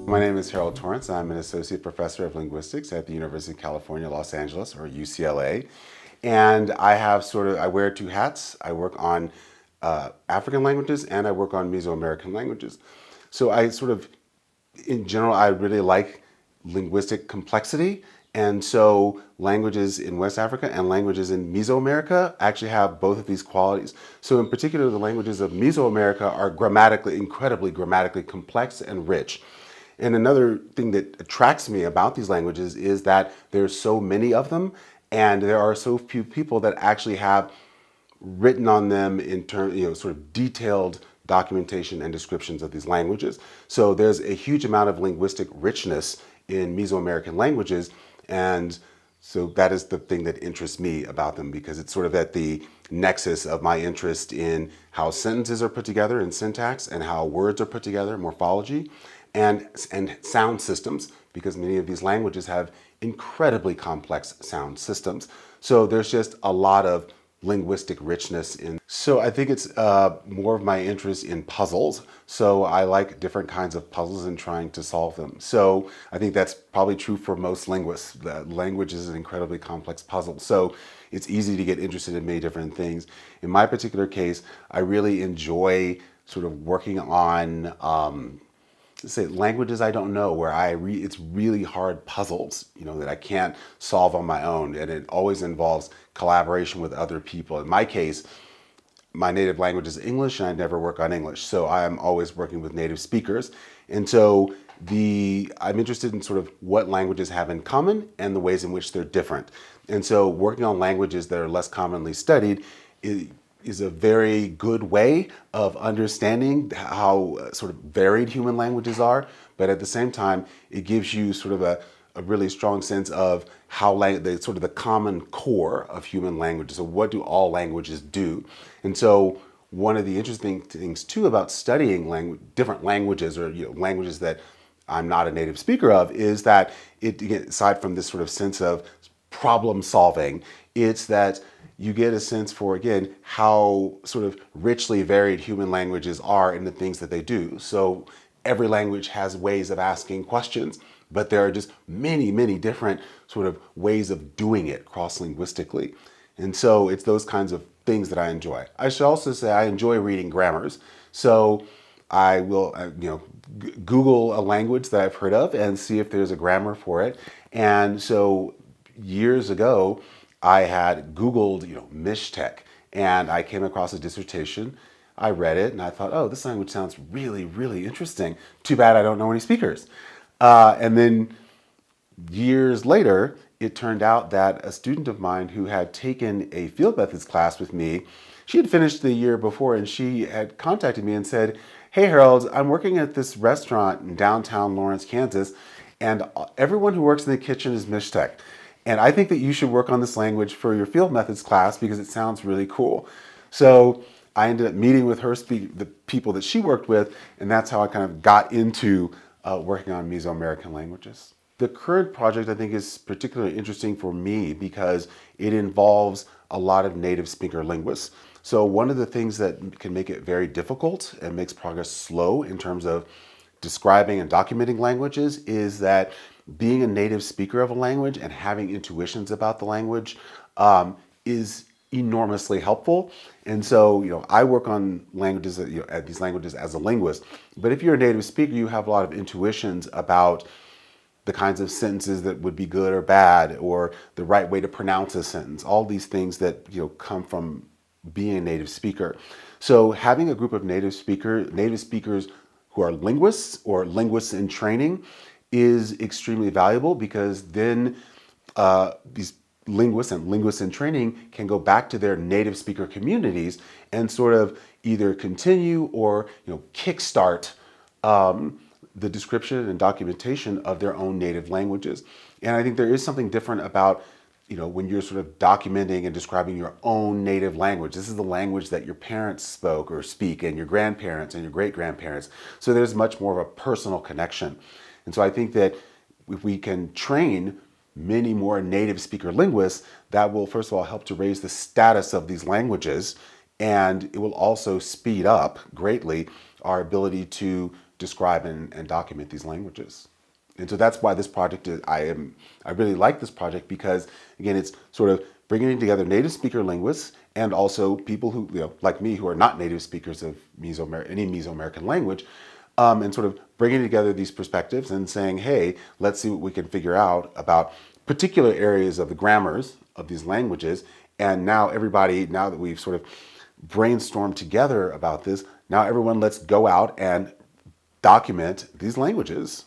My name is Harold Torrence. I'm an associate professor of linguistics at the University of California, Los Angeles, or UCLA. And I wear two hats. I work on African languages and I work on Mesoamerican languages. So in general, I really like linguistic complexity. And so languages in West Africa and languages in Mesoamerica actually have both of these qualities. So in particular, the languages of Mesoamerica are incredibly grammatically complex and rich. And another thing that attracts me about these languages is that there's so many of them and there are so few people that actually have written on them in terms, sort of detailed documentation and descriptions of these languages. So there's a huge amount of linguistic richness in Mesoamerican languages, and so that is the thing that interests me about them, because it's sort of at the nexus of my interest in how sentences are put together in syntax and how words are put together in morphology and sound systems, because many of these languages have incredibly complex sound systems. So there's just a lot of linguistic richness in. So I think it's more of my interest in puzzles. So I like different kinds of puzzles and trying to solve them. So I think that's probably true for most linguists. That language is an incredibly complex puzzle. So it's easy to get interested in many different things. In my particular case, I really enjoy sort of working on say languages I don't know, where it's really hard puzzles, that I can't solve on my own, and it always involves collaboration with other people. In my case, my native language is English, and I never work on English, so I'm always working with native speakers. And so I'm interested in sort of what languages have in common and the ways in which they're different. And so working on languages that are less commonly studied is a very good way of understanding how sort of varied human languages are, but at the same time, it gives you sort of a really strong sense of how the common core of human languages. So what do all languages do? And so one of the interesting things too about studying different languages, or languages that I'm not a native speaker of, is that aside from this sort of sense of problem solving, it's that you get a sense for, again, how sort of richly varied human languages are in the things that they do. So every language has ways of asking questions, but there are just many, many different sort of ways of doing it cross-linguistically. And so it's those kinds of things that I enjoy. I should also say I enjoy reading grammars. So I will, Google a language that I've heard of and see if there's a grammar for it. And so years ago, I had Googled, Mishtek, and I came across a dissertation. I read it and I thought, oh, this language sounds really, really interesting. Too bad I don't know any speakers. And then years later, it turned out that a student of mine who had taken a field methods class with me, she had finished the year before, and she had contacted me and said, hey, Harold, I'm working at this restaurant in downtown Lawrence, Kansas, and everyone who works in the kitchen is Mishtek. And I think that you should work on this language for your field methods class because it sounds really cool. So I ended up meeting with the people that she worked with, and that's how I kind of got into working on Mesoamerican languages. The current project, I think, is particularly interesting for me because it involves a lot of native speaker linguists. So one of the things that can make it very difficult and makes progress slow in terms of describing and documenting languages is that being a native speaker of a language and having intuitions about the language is enormously helpful. And so, I work on languages, at these languages as a linguist. But if you're a native speaker, you have a lot of intuitions about the kinds of sentences that would be good or bad, or the right way to pronounce a sentence. All these things that come from being a native speaker. So having a group of native speakers who are linguists or linguists in training is extremely valuable, because then these linguists and linguists in training can go back to their native speaker communities and sort of either continue or kickstart the description and documentation of their own native languages. And I think there is something different about when you're sort of documenting and describing your own native language. This is the language that your parents spoke or speak, and your grandparents and your great-grandparents. So there's much more of a personal connection. And so I think that if we can train many more native speaker linguists, that will, first of all, help to raise the status of these languages, and it will also speed up greatly our ability to describe and document these languages. And so that's why this project is, I really like this project because, again, it's sort of bringing together native speaker linguists and also people who, like me, who are not native speakers of any Mesoamerican language, and sort of bringing together these perspectives and saying, hey, let's see what we can figure out about particular areas of the grammars of these languages. And now everybody, now that we've sort of brainstormed together about this, now everyone let's go out and document these languages.